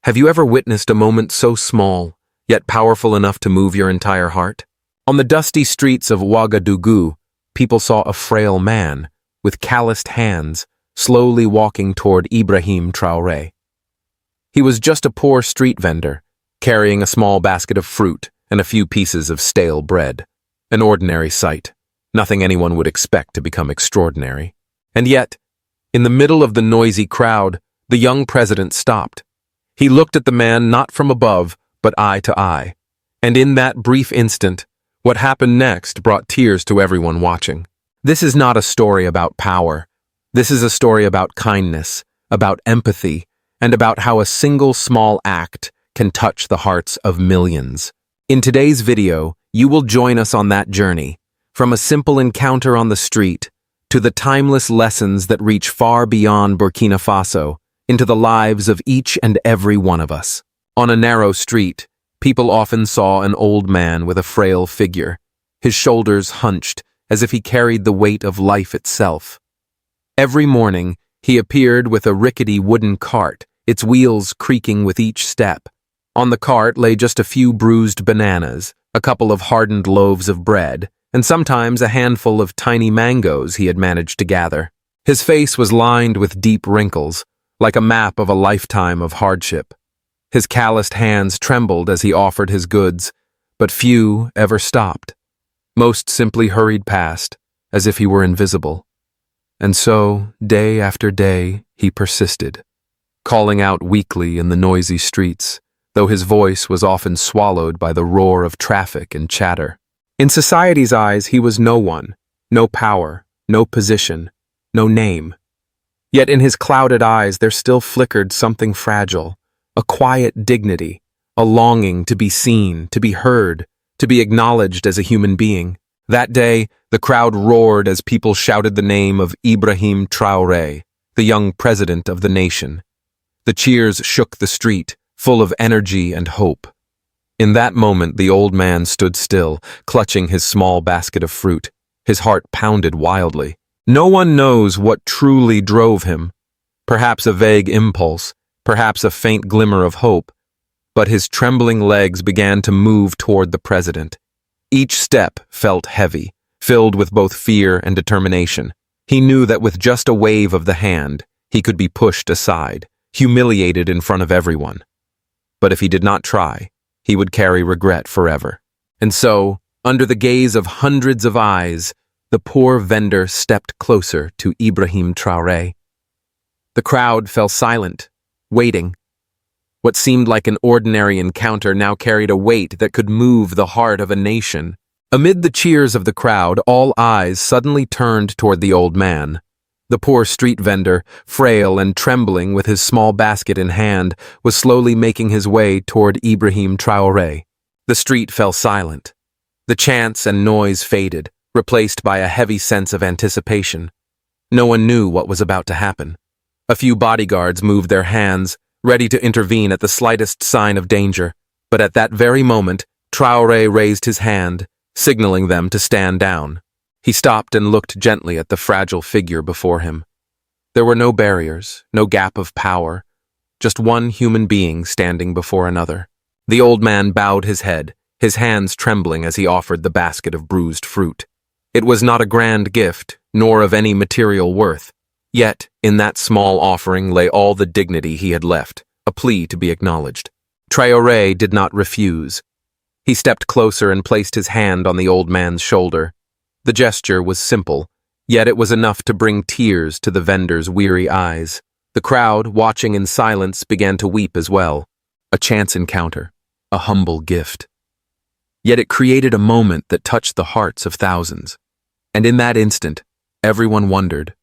Have you ever witnessed a moment so small, yet powerful enough to move your entire heart? On the dusty streets of Ouagadougou, people saw a frail man, with calloused hands, slowly walking toward Ibrahim Traoré. He was just a poor street vendor, carrying a small basket of fruit and a few pieces of stale bread. An ordinary sight, nothing anyone would expect to become extraordinary. And yet, in the middle of the noisy crowd, the young president stopped. He looked at the man not from above, but eye to eye. And in that brief instant, what happened next brought tears to everyone watching. This is not a story about power. This is a story about kindness, about empathy, and about how a single small act can touch the hearts of millions. In today's video, you will join us on that journey, from a simple encounter on the street to the timeless lessons that reach far beyond Burkina Faso, into the lives of each and every one of us. On a narrow street, people often saw an old man with a frail figure, his shoulders hunched as if he carried the weight of life itself. Every morning, he appeared with a rickety wooden cart, its wheels creaking with each step. On the cart lay just a few bruised bananas, a couple of hardened loaves of bread, and sometimes a handful of tiny mangoes he had managed to gather. His face was lined with deep wrinkles, like a map of a lifetime of hardship. His calloused hands trembled as he offered his goods, but few ever stopped. Most simply hurried past, as if he were invisible. And so, day after day, he persisted, calling out weakly in the noisy streets, though his voice was often swallowed by the roar of traffic and chatter. In society's eyes, he was no one, no power, no position, no name. Yet in his clouded eyes there still flickered something fragile, a quiet dignity, a longing to be seen, to be heard, to be acknowledged as a human being. That day, the crowd roared as people shouted the name of Ibrahim Traoré, the young president of the nation. The cheers shook the street, full of energy and hope. In that moment, the old man stood still, clutching his small basket of fruit. His heart pounded wildly. No one knows what truly drove him. Perhaps a vague impulse, perhaps a faint glimmer of hope. But his trembling legs began to move toward the president. Each step felt heavy, filled with both fear and determination. He knew that with just a wave of the hand, he could be pushed aside, humiliated in front of everyone. But if he did not try, he would carry regret forever. And so, under the gaze of hundreds of eyes, the poor vendor stepped closer to Ibrahim Traoré. The crowd fell silent, waiting. What seemed like an ordinary encounter now carried a weight that could move the heart of a nation. Amid the cheers of the crowd, all eyes suddenly turned toward the old man. The poor street vendor, frail and trembling with his small basket in hand, was slowly making his way toward Ibrahim Traoré. The street fell silent. The chants and noise faded, replaced by a heavy sense of anticipation. No one knew what was about to happen. A few bodyguards moved their hands, ready to intervene at the slightest sign of danger, but at that very moment, Traoré raised his hand, signaling them to stand down. He stopped and looked gently at the fragile figure before him. There were no barriers, no gap of power, just one human being standing before another. The old man bowed his head, his hands trembling as he offered the basket of bruised fruit. It was not a grand gift, nor of any material worth. Yet, in that small offering lay all the dignity he had left, a plea to be acknowledged. Traoré did not refuse. He stepped closer and placed his hand on the old man's shoulder. The gesture was simple, yet it was enough to bring tears to the vendor's weary eyes. The crowd, watching in silence, began to weep as well. A chance encounter, a humble gift. Yet it created a moment that touched the hearts of thousands. And in that instant, everyone wondered,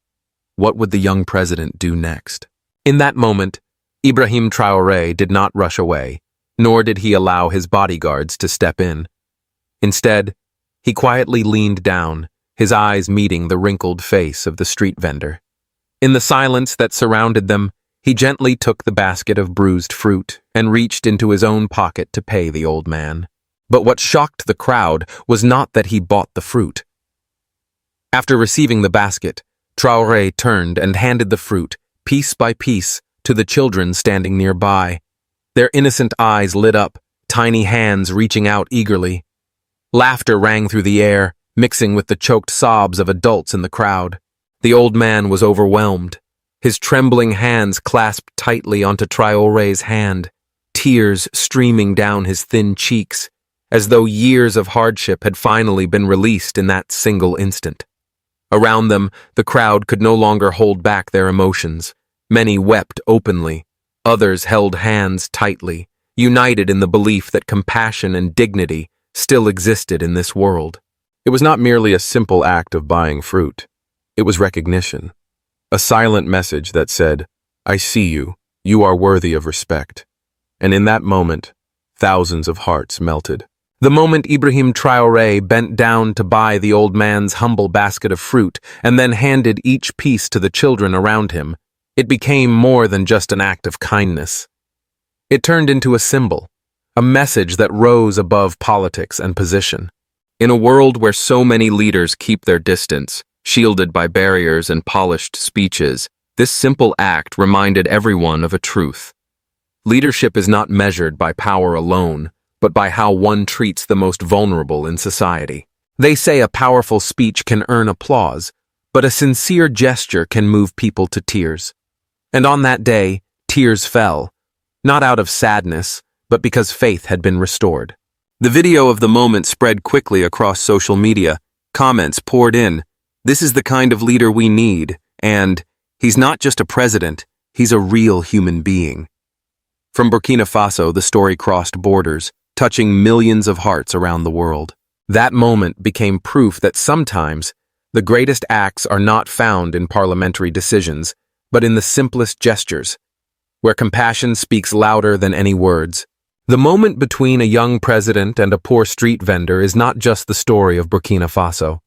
what would the young president do next? In that moment, Ibrahim Traoré did not rush away, nor did he allow his bodyguards to step in. Instead, he quietly leaned down, his eyes meeting the wrinkled face of the street vendor. In the silence that surrounded them, he gently took the basket of bruised fruit and reached into his own pocket to pay the old man. But what shocked the crowd was not that he bought the fruit. After receiving the basket, Traoré turned and handed the fruit, piece by piece, to the children standing nearby. Their innocent eyes lit up, tiny hands reaching out eagerly. Laughter rang through the air, mixing with the choked sobs of adults in the crowd. The old man was overwhelmed. His trembling hands clasped tightly onto Traoré's hand, tears streaming down his thin cheeks, as though years of hardship had finally been released in that single instant. Around them, the crowd could no longer hold back their emotions. Many wept openly. Others held hands tightly, united in the belief that compassion and dignity still existed in this world. It was not merely a simple act of buying fruit. It was recognition. A silent message that said, "I see you. You are worthy of respect." And in that moment, thousands of hearts melted. The moment Ibrahim Traoré bent down to buy the old man's humble basket of fruit and then handed each piece to the children around him, it became more than just an act of kindness. It turned into a symbol, a message that rose above politics and position. In a world where so many leaders keep their distance, shielded by barriers and polished speeches, this simple act reminded everyone of a truth. Leadership is not measured by power alone, but by how one treats the most vulnerable in society. They say a powerful speech can earn applause, but a sincere gesture can move people to tears. And on that day, tears fell, not out of sadness, but because faith had been restored. The video of the moment spread quickly across social media. Comments poured in, "This is the kind of leader we need," and "He's not just a president, he's a real human being." From Burkina Faso, the story crossed borders, touching millions of hearts around the world. That moment became proof that sometimes the greatest acts are not found in parliamentary decisions, but in the simplest gestures, where compassion speaks louder than any words. The moment between a young president and a poor street vendor is not just the story of Burkina Faso.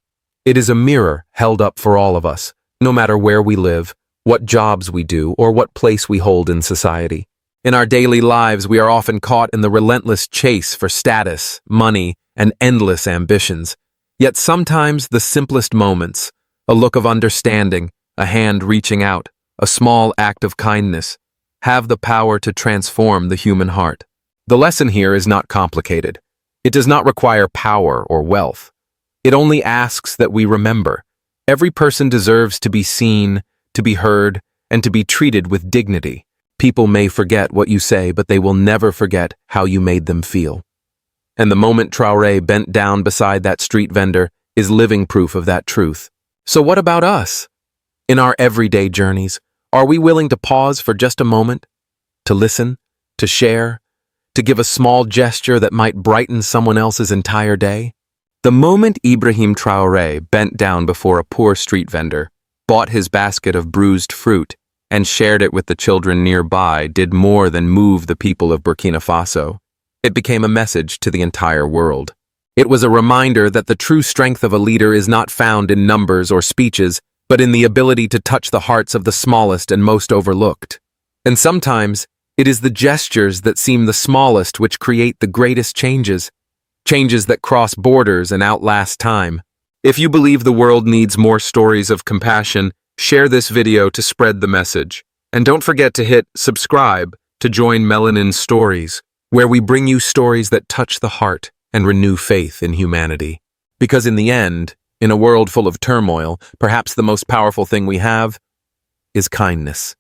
It is a mirror held up for all of us, no matter where we live, what jobs we do, or what place we hold in society. In our daily lives, we are often caught in the relentless chase for status, money, and endless ambitions. Yet sometimes the simplest moments, a look of understanding, a hand reaching out, a small act of kindness, have the power to transform the human heart. The lesson here is not complicated. It does not require power or wealth. It only asks that we remember. Every person deserves to be seen, to be heard, and to be treated with dignity. People may forget what you say, but they will never forget how you made them feel. And the moment Traoré bent down beside that street vendor is living proof of that truth. So what about us? In our everyday journeys, are we willing to pause for just a moment? To listen? To share? To give a small gesture that might brighten someone else's entire day? The moment Ibrahim Traoré bent down before a poor street vendor, bought his basket of bruised fruit, and shared it with the children nearby did more than move the people of Burkina Faso. It became a message to the entire world. It was a reminder that the true strength of a leader is not found in numbers or speeches, but in the ability to touch the hearts of the smallest and most overlooked. And sometimes, it is the gestures that seem the smallest which create the greatest changes, changes that cross borders and outlast time. If you believe the world needs more stories of compassion, share this video to spread the message. And don't forget to hit subscribe to join Melanin Stories, where we bring you stories that touch the heart and renew faith in humanity. Because in the end, in a world full of turmoil, perhaps the most powerful thing we have is kindness.